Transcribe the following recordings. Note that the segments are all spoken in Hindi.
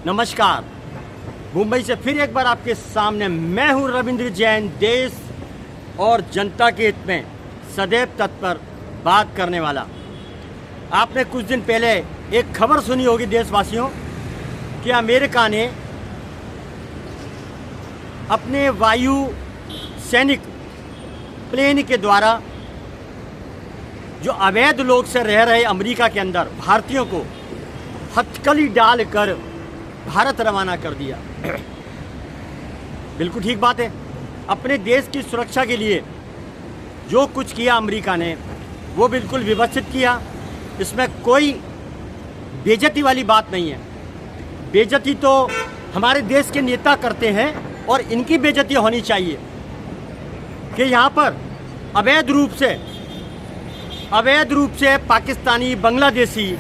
नमस्कार। मुंबई से फिर एक बार आपके सामने मैं हूं रविंद्र जैन, देश और जनता के हित में सदैव तत्पर बात करने वाला। आपने कुछ दिन पहले एक खबर सुनी होगी देशवासियों कि अमेरिका ने अपने वायु सैनिक प्लेन के द्वारा जो अवैध लोग से रह रहे अमेरिका के अंदर भारतीयों को हथकड़ी डालकर भारत रवाना कर दिया। बिल्कुल ठीक बात है। अपने देश की सुरक्षा के लिए जो कुछ किया अमेरिका ने वो बिल्कुल व्यवस्थित किया। इसमें कोई बेइज्जती वाली बात नहीं है। बेइज्जती तो हमारे देश के नेता करते हैं और इनकी बेइज्जती होनी चाहिए कि यहाँ पर अवैध रूप से पाकिस्तानी, बांग्लादेशी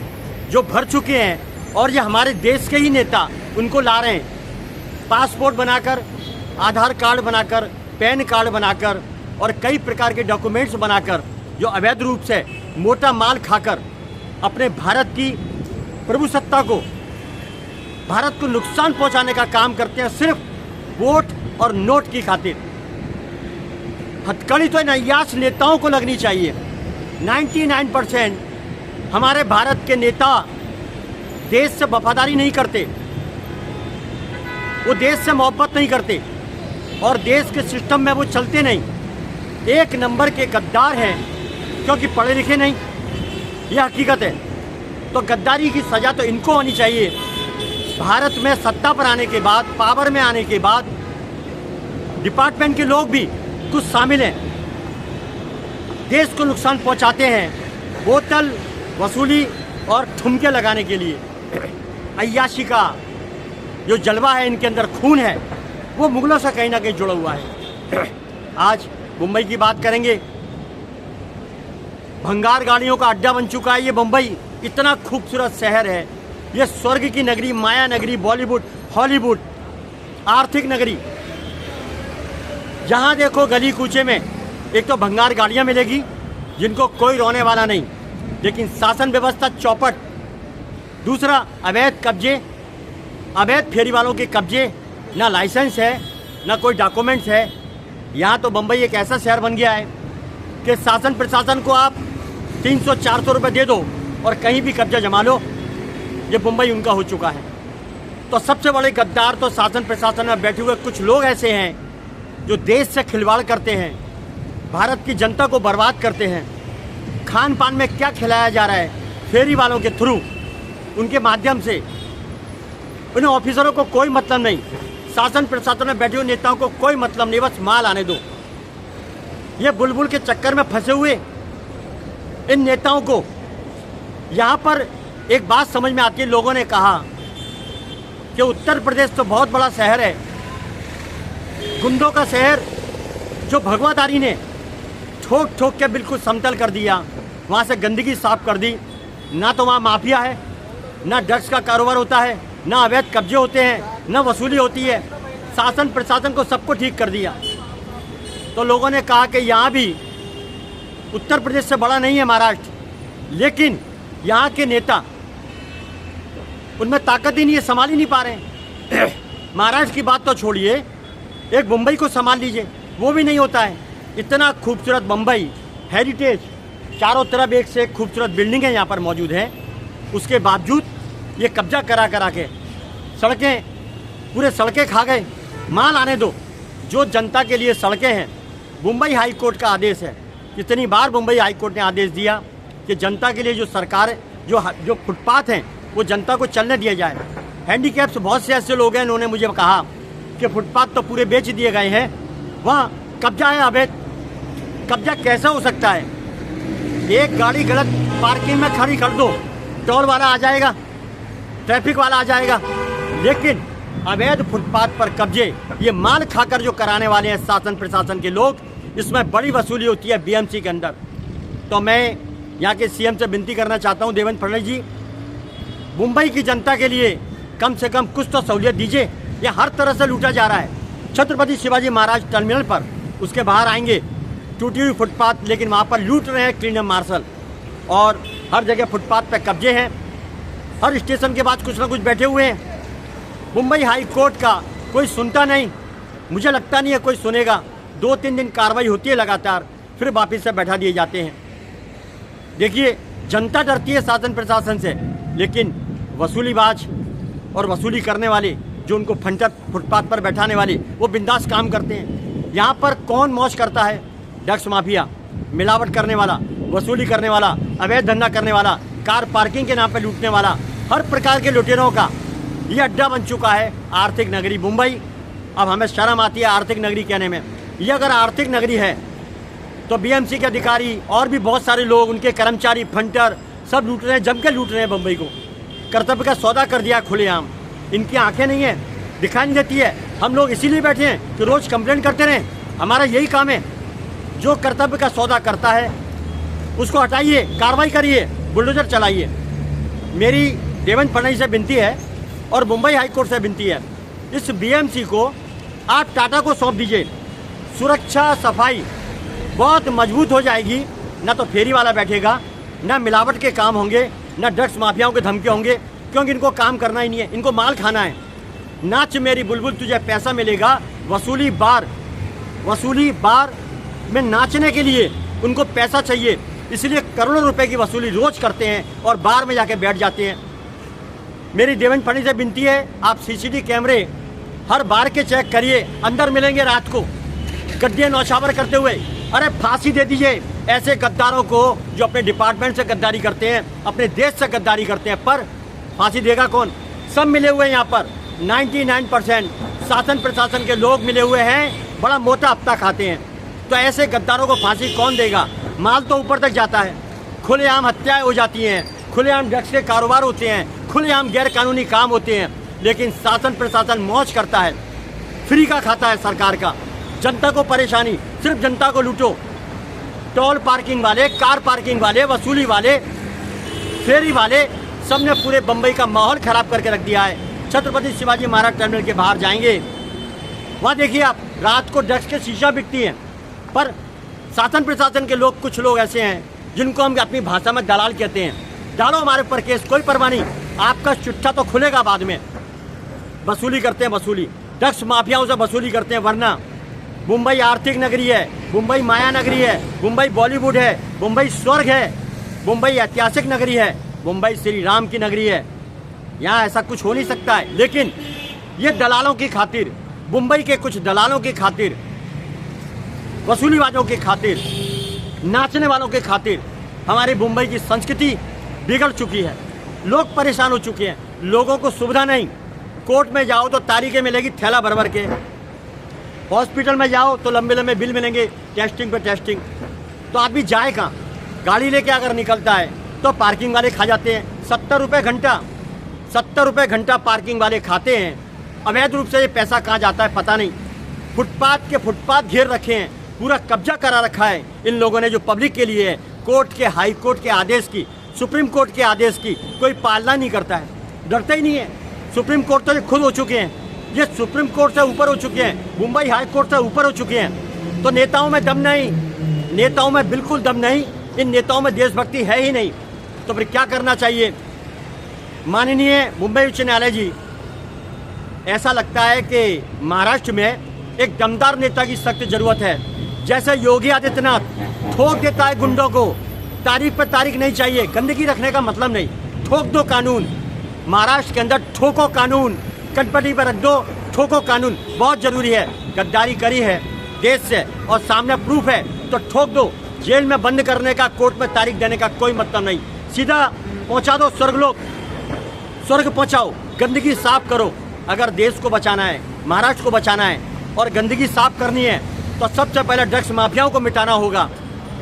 जो भर चुके हैं और ये हमारे देश के ही नेता उनको ला रहे हैं। पासपोर्ट बनाकर, आधार कार्ड बनाकर, पैन कार्ड बनाकर और कई प्रकार के डॉक्यूमेंट्स बनाकर जो अवैध रूप से मोटा माल खाकर अपने भारत की प्रभुसत्ता को, भारत को नुकसान पहुंचाने का काम करते हैं, सिर्फ वोट और नोट की खातिर। हथकड़ी तो इन अय्याश नेताओं को लगनी चाहिए। 99% हमारे भारत के नेता देश से वफादारी नहीं करते, वो देश से मोहब्बत नहीं करते और देश के सिस्टम में वो चलते नहीं। एक नंबर के गद्दार हैं क्योंकि पढ़े लिखे नहीं, ये हकीकत है। तो गद्दारी की सज़ा तो इनको होनी चाहिए। भारत में सत्ता पर आने के बाद, पावर में आने के बाद डिपार्टमेंट के लोग भी कुछ शामिल हैं, देश को नुकसान पहुंचाते हैं बोतल वसूली और ठुमके लगाने के लिए। अय्याशी का जो जलवा है, इनके अंदर खून है, वो मुगलों से कहीं ना कहीं जुड़ा हुआ है। आज मुंबई की बात करेंगे। भंगार गाड़ियों का अड्डा बन चुका है ये मुंबई। इतना खूबसूरत शहर है ये, स्वर्ग की नगरी, माया नगरी, बॉलीवुड, हॉलीवुड, आर्थिक नगरी। जहाँ देखो गली कूचे में एक तो भंगार गाड़ियाँ मिलेगी जिनको कोई रोने वाला नहीं, लेकिन शासन व्यवस्था चौपट। दूसरा, अवैध कब्जे, अवैध फेरी वालों के कब्जे, ना लाइसेंस है ना कोई डॉक्यूमेंट्स है। यहाँ तो मुंबई एक ऐसा शहर बन गया है कि शासन प्रशासन को आप 300-400 रुपये दे दो और कहीं भी कब्जा जमा लो, ये मुंबई उनका हो चुका है। तो सबसे बड़े गद्दार तो शासन प्रशासन में बैठे हुए कुछ लोग ऐसे हैं जो देश से खिलवाड़ करते हैं, भारत की जनता को बर्बाद करते हैं। खान पान में क्या खिलाया जा रहा है, फेरी वालों के थ्रू, उनके माध्यम से उन ऑफिसरों को कोई मतलब नहीं, शासन प्रशासन में बैठे हुए नेताओं को कोई मतलब नहीं, बस माल आने दो। ये बुलबुल के चक्कर में फंसे हुए इन नेताओं को यहाँ पर एक बात समझ में आती है। लोगों ने कहा कि उत्तर प्रदेश तो बहुत बड़ा शहर है, गुंडों का शहर, जो भगवादारी ने ठोक ठोक के बिल्कुल समतल कर दिया, वहाँ से गंदगी साफ कर दी। ना तो वहाँ माफिया है, ना ड्रग्स का कारोबार होता है, ना अवैध कब्जे होते हैं, ना वसूली होती है। शासन प्रशासन को सबको ठीक कर दिया। तो लोगों ने कहा कि यहाँ भी उत्तर प्रदेश से बड़ा नहीं है महाराष्ट्र, लेकिन यहाँ के नेता, उनमें ताकत ही नहीं है, संभाल ही नहीं पा रहे। महाराष्ट्र की बात तो छोड़िए, एक मुंबई को संभाल लीजिए, वो भी नहीं होता है। इतना खूबसूरत मुंबई, हेरिटेज, चारों तरफ एक से एक खूबसूरत बिल्डिंगें यहाँ पर मौजूद हैं, उसके बावजूद ये कब्जा करा करा के सड़कें, पूरे सड़कें खा गए। माल आने दो, जो जनता के लिए सड़कें हैं। मुंबई हाई कोर्ट का आदेश है, कितनी बार मुंबई हाई कोर्ट ने आदेश दिया कि जनता के लिए जो सरकार, जो फुटपाथ हैं वो जनता को चलने दिया जाए। हैंडीकैप्स बहुत से ऐसे लोग हैं, उन्होंने मुझे कहा कि फुटपाथ तो पूरे बेच दिए गए हैं, वहाँ कब्जा है अवैध। कब्जा कैसा हो सकता है? एक गाड़ी गलत पार्किंग में खड़ी कर दो, टोल वाला आ जाएगा, ट्रैफिक वाला आ जाएगा, लेकिन अवैध फुटपाथ पर कब्जे, ये माल खाकर जो कराने वाले हैं शासन प्रशासन के लोग, इसमें बड़ी वसूली होती है बीएमसी के अंदर। तो मैं यहाँ के सीएम से विनती करना चाहता हूँ, देवेंद्र फडणवीस जी, मुंबई की जनता के लिए कम से कम कुछ तो सहूलियत दीजिए। ये हर तरह से लूटा जा रहा है। छत्रपति शिवाजी महाराज टर्मिनल पर, उसके बाहर आएंगे, टूटी हुई फुटपाथ, लेकिन वहाँ पर लूट रहे हैं क्लीनर मार्शल, और हर जगह फुटपाथ पे कब्जे हैं। हर स्टेशन के बाद कुछ ना कुछ बैठे हुए हैं। मुंबई हाई कोर्ट का कोई सुनता नहीं, मुझे लगता नहीं है कोई सुनेगा। 2-3 दिन कार्रवाई होती है लगातार, फिर वापस से बैठा दिए जाते हैं। देखिए, जनता डरती है शासन प्रशासन से, लेकिन वसूलीबाज और वसूली करने वाले जो उनको फुटपाथ पर बैठाने वाले, वो बिंदास काम करते हैं। यहाँ पर कौन मौज करता है? ड्रग्स माफिया, मिलावट करने वाला, वसूली करने वाला, अवैध धंधा करने वाला, कार पार्किंग के नाम पर लूटने वाला, हर प्रकार के लुटेरों का ये अड्डा बन चुका है आर्थिक नगरी मुंबई। अब हमें शर्म आती है आर्थिक नगरी कहने में। ये अगर आर्थिक नगरी है तो बीएमसी के अधिकारी और भी बहुत सारे लोग, उनके कर्मचारी, फंटर सब लूट रहे हैं, जम के लूट रहे हैं मुंबई को। कर्तव्य का सौदा कर दिया खुलेआम। इनकी आंखें नहीं है, दिखाई नहीं देती है। हम लोग इसीलिए बैठे हैं कि रोज़ कंप्लेंट करते रहें, हमारा यही काम है। जो कर्तव्य का सौदा करता है उसको हटाइए, कार्रवाई करिए, बुलडोजर चलाइए। मेरी देवेंद्र फडणवीस से विनती है और मुंबई हाई कोर्ट से विनती है, इस बीएमसी को आप टाटा को सौंप दीजिए। सुरक्षा सफाई बहुत मजबूत हो जाएगी। ना तो फेरी वाला बैठेगा, ना मिलावट के काम होंगे, ना ड्रग्स माफियाओं के धमके होंगे, क्योंकि इनको काम करना ही नहीं है, इनको माल खाना है। नाच मेरी बुलबुल तुझे पैसा मिलेगा, वसूली बार में नाचने के लिए उनको पैसा चाहिए, इसलिए करोड़ों रुपए की वसूली रोज करते हैं और बार में जाके बैठ जाते हैं। मेरी देवेंद्र फडणवीस से विनती है, आप सीसीटीवी कैमरे हर बार के चेक करिए, अंदर मिलेंगे रात को गड्ढे नौछावर करते हुए। अरे फांसी दे दीजिए ऐसे गद्दारों को जो अपने डिपार्टमेंट से गद्दारी करते हैं, अपने देश से गद्दारी करते हैं। पर फांसी देगा कौन? सब मिले हुए हैं यहाँ पर, 99% शासन प्रशासन के लोग मिले हुए हैं, बड़ा मोटा हफ्ता खाते हैं। तो ऐसे गद्दारों को फांसी कौन देगा? माल तो ऊपर तक जाता है, खुलेआम हत्याएं हो जाती हैं, खुलेआम ड्रग्स के कारोबार होते हैं, खुलेआम गैर कानूनी काम होते हैं, लेकिन शासन प्रशासन मौज करता है, फ्री का खाता है सरकार का। जनता को परेशानी, सिर्फ जनता को लूटो। टोल पार्किंग वाले, कार पार्किंग वाले, वसूली वाले, फेरी वाले, सबने पूरे बम्बई का माहौल खराब करके रख दिया है। छत्रपति शिवाजी महाराज टर्मिनल के बाहर जाएंगे, वहाँ देखिए आप, रात को ड्रग्स के शीशा बिकती हैं। पर शासन प्रशासन के लोग, कुछ लोग ऐसे हैं जिनको हम अपनी भाषा में दलाल कहते हैं। डालो हमारे ऊपर केस, कोई परवाह नहीं, आपका चिट्ठा तो खुलेगा बाद में। वसूली करते हैं, वसूली ड्रग्स माफियाओं से वसूली करते हैं। वरना मुंबई आर्थिक नगरी है, मुंबई माया नगरी है, मुंबई बॉलीवुड है, मुंबई स्वर्ग है, मुंबई ऐतिहासिक नगरी है, मुंबई श्री राम की नगरी है। यहाँ ऐसा कुछ हो नहीं सकता है। लेकिन ये दलालों की खातिर, मुंबई के कुछ दलालों की खातिर, वसूलीबाजों की खातिर, नाचने वालों के खातिर हमारी मुंबई की संस्कृति बिगड़ चुकी है। लोग परेशान हो चुके हैं, लोगों को सुविधा नहीं। कोर्ट में जाओ तो तारीखें मिलेगी थैला भर भर के, हॉस्पिटल में जाओ तो लंबे लंबे बिल मिलेंगे, टेस्टिंग पे टेस्टिंग। तो आदमी जाए कहाँ? गाड़ी लेके अगर निकलता है तो पार्किंग वाले खा जाते हैं 70 रुपये घंटा। 70 रुपये घंटा पार्किंग वाले खाते हैं। अवैध रूप से ये पैसा कहाँ जाता है पता नहीं। फुटपाथ घेर रखे हैं, पूरा कब्जा करा रखा है इन लोगों ने, जो पब्लिक के लिए है। कोर्ट के, हाई कोर्ट के आदेश की, सुप्रीम कोर्ट के आदेश की कोई पालना नहीं करता है, डरता ही नहीं है। सुप्रीम कोर्ट तो ये खुद हो चुके हैं, ये सुप्रीम कोर्ट से ऊपर हो चुके हैं, मुंबई हाई कोर्ट से ऊपर हो चुके हैं। तो नेताओं में दम नहीं, नेताओं में बिल्कुल दम नहीं, इन नेताओं में देशभक्ति है ही नहीं। तो फिर क्या करना चाहिए? माननीय मुंबई उच्च न्यायालय जी, ऐसा लगता है कि महाराष्ट्र में एक दमदार नेता की सख्त जरूरत है। जैसे योगी आदित्यनाथ ठोक देता है गुंडों को, तारीख पर तारीख नहीं चाहिए, गंदगी रखने का मतलब नहीं, ठोक दो कानून। महाराष्ट्र के अंदर ठोको कानून, कटपटी पर रख दो, ठोको कानून बहुत जरूरी है। गद्दारी करी है देश से और सामने प्रूफ है तो ठोक दो। जेल में बंद करने का, कोर्ट में तारीख देने का कोई मतलब नहीं, सीधा पहुंचा दो स्वर्गलोक, स्वर्ग पहुंचाओ। गंदगी साफ करो। अगर देश को बचाना है, महाराष्ट्र को बचाना है और गंदगी साफ करनी है तो सबसे पहले ड्रग्स माफियाओं को मिटाना होगा,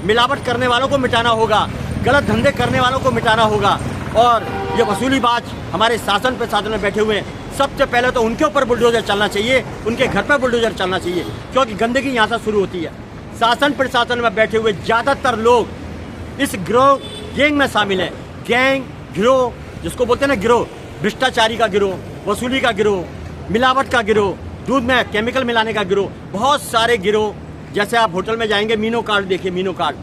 मिलावट करने वालों को मिटाना होगा, गलत धंधे करने वालों को मिटाना होगा। और ये वसूलीबाज हमारे शासन प्रशासन में बैठे हुए हैं, सबसे पहले तो उनके ऊपर बुलडोजर चलना चाहिए, उनके घर पर बुलडोजर चलना चाहिए, क्योंकि गंदगी यहाँ से शुरू होती है। शासन प्रशासन में बैठे हुए ज़्यादातर लोग इस गिरोह, गैंग में शामिल हैं। गैंग, गिरोह, जिसको बोलते हैं ना गिरोह, भ्रष्टाचारी का गिरोह, वसूली का गिरोह, मिलावट का गिरोह, दूध में केमिकल मिलाने का गिरोह, बहुत सारे गिरोह। जैसे आप होटल में जाएंगे, मीनू कार्ड देखिए, मीनू कार्ड,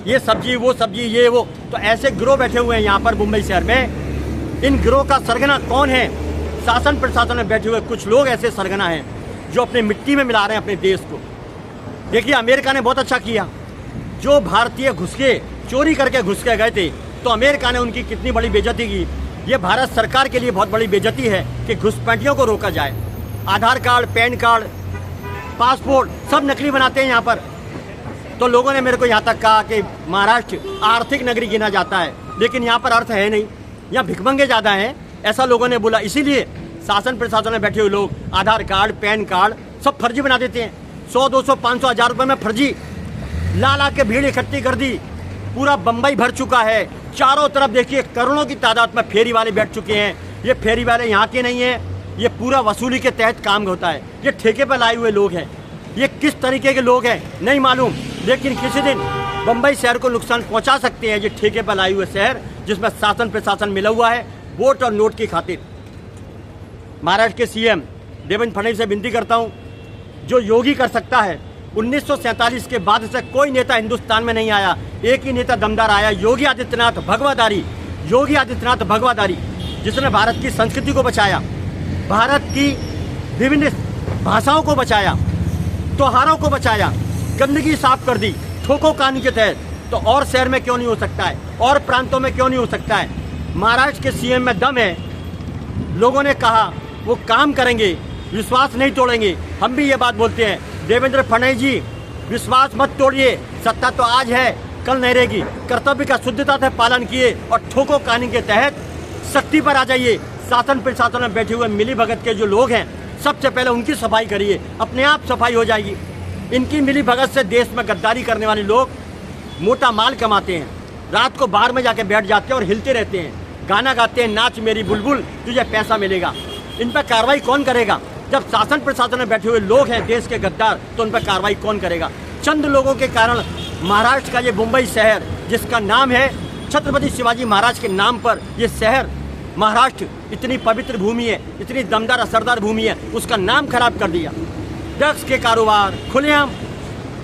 ये सब्जी, वो सब्जी, ये वो, तो ऐसे गिरोह बैठे हुए हैं यहाँ पर मुंबई शहर में। इन गिरोह का सरगना कौन है? शासन प्रशासन में बैठे हुए कुछ लोग ऐसे सरगना हैं जो अपने मिट्टी में मिला रहे हैं अपने देश को। देखिए, अमेरिका ने बहुत अच्छा किया। जो भारतीय घुसके चोरी करके घुस के गए थे, तो अमेरिका ने उनकी कितनी बड़ी बेइज्जती की। ये भारत सरकार के लिए बहुत बड़ी बेइज्जती है कि घुसपैठियों को रोका जाए। आधार कार्ड, पैन कार्ड, पासपोर्ट सब नकली बनाते हैं यहाँ पर। तो लोगों ने मेरे को यहाँ तक कहा कि महाराष्ट्र आर्थिक नगरी गिना जाता है, लेकिन यहाँ पर अर्थ है नहीं, यहाँ भिखमंगे ज़्यादा हैं, ऐसा लोगों ने बोला। इसीलिए शासन प्रशासन में बैठे हुए लोग आधार कार्ड, पैन कार्ड सब फर्जी बना देते हैं। 100, 200, 500, 1000 रुपये में फर्जी ला के भीड़ इकट्ठी कर दी। पूरा बम्बई भर चुका है। चारों तरफ देखिए करोड़ों की तादाद में फेरी वाले बैठ चुके हैं। ये फेरी वाले यहाँ के नहीं हैं, ये पूरा वसूली के तहत काम होता है। ये ठेके पर लाए हुए लोग हैं। ये किस तरीके के लोग हैं नहीं मालूम, लेकिन किसी दिन बम्बई शहर को नुकसान पहुँचा सकते हैं। ये ठेके पर लाए हुए शहर जिसमें शासन प्रशासन मिला हुआ है वोट और नोट की खातिर। महाराष्ट्र के सीएम देवेंद्र फडणवीस से विनती करता हूँ, जो योगी कर सकता है। 1947 के बाद से कोई नेता हिंदुस्तान में नहीं आया, एक ही नेता दमदार आया, योगी आदित्यनाथ भगवाधारी। योगी आदित्यनाथ भगवाधारी जिसने भारत की संस्कृति को बचाया, भारत की विभिन्न भाषाओं को बचाया, त्योहारों को बचाया, गंदगी साफ कर दी ठोको कानून के तहत। तो और शहर में क्यों नहीं हो सकता है, और प्रांतों में क्यों नहीं हो सकता है। महाराष्ट्र के सीएम में दम है। लोगों ने कहा वो काम करेंगे, विश्वास नहीं तोड़ेंगे। हम भी ये बात बोलते हैं, देवेंद्र फडणवीस जी विश्वास मत तोड़िए। सत्ता तो आज है, कल नहीं रहेगी। कर्तव्य का शुद्धता से पालन किए और ठोको कानून के तहत सख्ती पर आ जाइए। शासन प्रशासन में बैठे हुए मिली भगत के जो लोग हैं, सबसे पहले उनकी सफाई करिए, अपने आप सफाई हो जाएगी। इनकी मिली भगत से देश में गद्दारी करने वाले लोग मोटा माल कमाते हैं। रात को बाहर में जाके बैठ जाते हैं और हिलते रहते हैं, गाना गाते हैं, नाच मेरी बुलबुल तुझे पैसा मिलेगा। इन पर कार्रवाई कौन करेगा? जब शासन प्रशासन में बैठे हुए लोग हैं देश के गद्दार, तो उन पर कार्रवाई कौन करेगा? चंद लोगों के कारण महाराष्ट्र का ये मुंबई शहर, जिसका नाम है छत्रपति शिवाजी महाराज के नाम पर ये शहर महाराष्ट्र, इतनी पवित्र भूमि है, इतनी दमदार असरदार भूमि है, उसका नाम खराब कर दिया। ड्रग्स के कारोबार खुलेआम।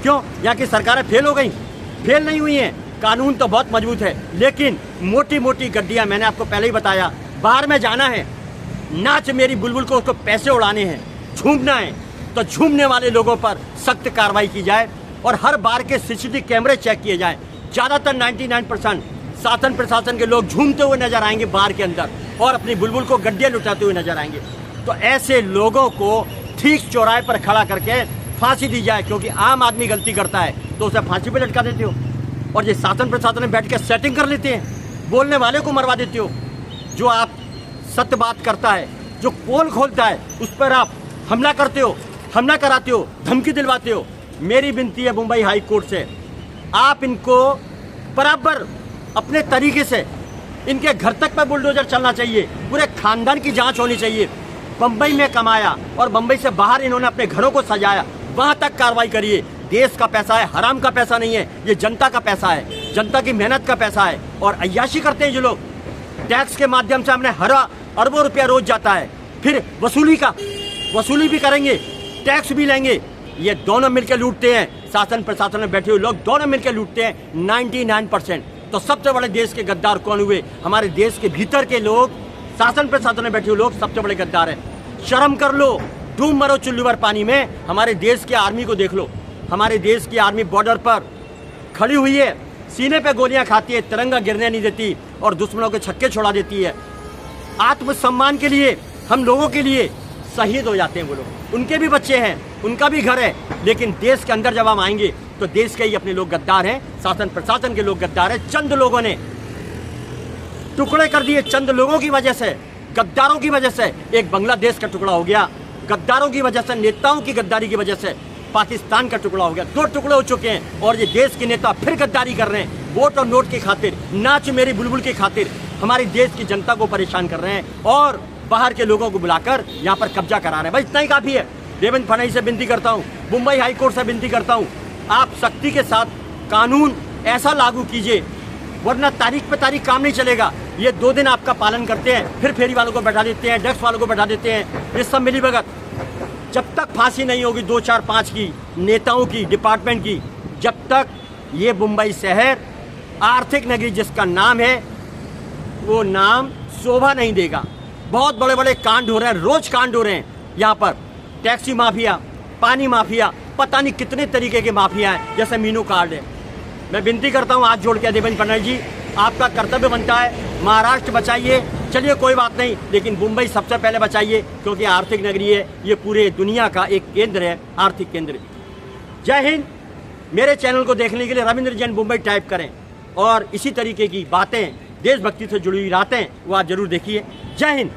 क्यों? यहाँ की सरकारें फेल हो गई? फेल नहीं हुई हैं, कानून तो बहुत मजबूत है, लेकिन मोटी मोटी गड्डियाँ, मैंने आपको पहले ही बताया, बाहर में जाना है, नाच मेरी बुलबुल को उसको पैसे उड़ाने हैं, झूमना है, तो झूमने वाले लोगों पर सख्त कार्रवाई की जाए और हर बार के सीसीटीवी कैमरे चेक किए जाए। ज़्यादातर 99% शासन प्रशासन के लोग झूमते हुए नजर आएंगे बार के अंदर और अपनी बुलबुल को गड्डियाँ लुटाते हुए नजर आएंगे। तो ऐसे लोगों को ठीक चौराहे पर खड़ा करके फांसी दी जाए, क्योंकि आम आदमी गलती करता है तो उसे फांसी पर लटका देते हो, और ये शासन प्रशासन में बैठ के सेटिंग कर लेते हैं, बोलने वाले को मरवा देते हो। जो आप सत्य बात करता है, जो पोल खोलता है, उस पर आप हमला करते हो, हमला कराते हो, धमकी दिलवाते हो। मेरी विनती है मुंबई हाई कोर्ट से, आप इनको बराबर अपने तरीके से, इनके घर तक पर बुलडोजर चलना चाहिए, पूरे खानदान की जांच होनी चाहिए। बम्बई में कमाया और बम्बई से बाहर इन्होंने अपने घरों को सजाया, वहां तक कार्रवाई करिए। देश का पैसा है, हराम का पैसा नहीं है, ये जनता का पैसा है, जनता की मेहनत का पैसा है। और अय्याशी करते हैं जो लोग, टैक्स के माध्यम से हमने हर अरबों रुपया रोज जाता है, फिर वसूली भी करेंगे, टैक्स भी लेंगे। ये दोनों मिलकर लूटते हैं, शासन प्रशासन में बैठे हुए लोग दोनों मिलकर लूटते हैं 99%। तो सबसे बड़े देश के गद्दार कौन हुए? हमारे देश के भीतर के लोग, शासन प्रशासन में बैठे हुए लोग सबसे बड़े गद्दार हैं। शर्म कर लो, डूब मरो चुल्लू भर पानी में। हमारे देश की आर्मी को देख लो, हमारे देश की आर्मी बॉर्डर पर खड़ी हुई है, सीने पे गोलियां खाती है, तिरंगा गिरने नहीं देती और दुश्मनों के छक्के छोड़ा देती है। आत्मसम्मान के लिए, हम लोगों के लिए शहीद हो जाते हैं वो लोग। उनके भी बच्चे हैं, उनका भी घर है, लेकिन देश के अंदर जब हम आएंगे तो देश के ही अपने लोग गद्दार हैं, शासन प्रशासन के लोग गद्दार हैं। चंद लोगों ने टुकड़े कर दिए, चंद लोगों की वजह से, गद्दारों की वजह से एक बांग्लादेश का टुकड़ा हो गया। गद्दारों की वजह से, नेताओं की गद्दारी की वजह से पाकिस्तान का टुकड़ा हो गया। 2 टुकड़े हो चुके हैं और ये देश के नेता फिर गद्दारी कर रहे हैं, वोट और नोट की खातिर, नाच मेरी बुलबुल की खातिर हमारी देश की जनता को परेशान कर रहे हैं और बाहर के लोगों को बुलाकर यहाँ पर कब्जा करा रहे हैं। भाई इतना ही काफ़ी है। देवेंद्र फडणवीस से विनती करता हूँ, मुंबई हाई कोर्ट से विनती करता हूँ, आप सख्ती के साथ कानून ऐसा लागू कीजिए, वरना तारीख पे तारीख काम नहीं चलेगा। ये 2 दिन आपका पालन करते हैं, फिर फेरी वालों को बैठा देते हैं, ड्रग्स वालों को बैठा देते हैं, ये सब मिली भगत। जब तक फांसी नहीं होगी 2, 4, 5 की नेताओं की, डिपार्टमेंट की, जब तक ये मुंबई शहर आर्थिक नगरी जिसका नाम है, वो नाम शोभा नहीं देगा। बहुत बड़े बड़े कांड हो रहे हैं, रोज कांड हो रहे हैं यहाँ पर। टैक्सी माफिया, पानी माफिया, पता नहीं कितने तरीके के माफिया हैं, जैसे मीनू कार्ड है। मैं विनती करता हूँ हाथ जोड़ के देवेंद्र फडणवीस जी, आपका कर्तव्य बनता है महाराष्ट्र बचाइए, चलिए कोई बात नहीं, लेकिन मुंबई सबसे पहले बचाइए, क्योंकि आर्थिक नगरी है, ये पूरे दुनिया का एक केंद्र है, आर्थिक केंद्र। जय हिंद। मेरे चैनल को देखने के लिए रविंद्र जैन मुंबई टाइप करें और इसी तरीके की बातें, देशभक्ति से जुड़ी हुई बातें वो आप जरूर देखिए। जय हिंद।